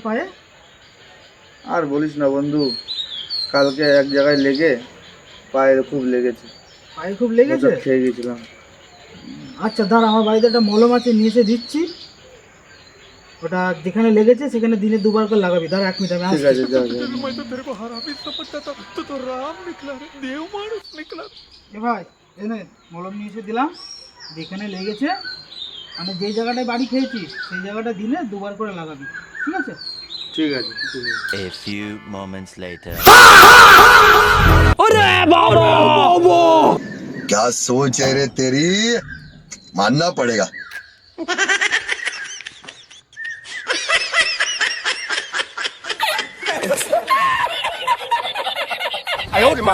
পায়ে? আর বলিস না বন্ধু, কালকে এক জায়গায় লেগে পায়ে খুব লেগেছে। পায়ে খুব লেগেছে? হোঁচট খেয়ে গেছিলাম। আচ্ছা দাঁড়া, আমার বাড়িতে একটা মলম আছে, নিয়ে এসে দিচ্ছি। ওটা যেখানে লেগেছে সেখানে দিনে 2 বার করে লাগাবি। দাঁড়া 1 মিনিট, আমি ঠিক আসছি। আছে, যা যা। मैं तो तेरे को हरामी समझता था, तू तो राम निकला रे, देव मानुष निकला। এ ভাই, এনে মলম নিয়ে এসে দিলাম। যেখানে লেগেছে, মানে যেই জায়গাটায় বাড়ি খেয়েছিস সেই জায়গাটা দিনে 2 বার করে লাগাবি, ঠিক আছে? ঠিক আছে, ঠিক আছে। A few moments later. क्या सोच है रे तेरी, मानना पड़ेगा।哎呦我的妈！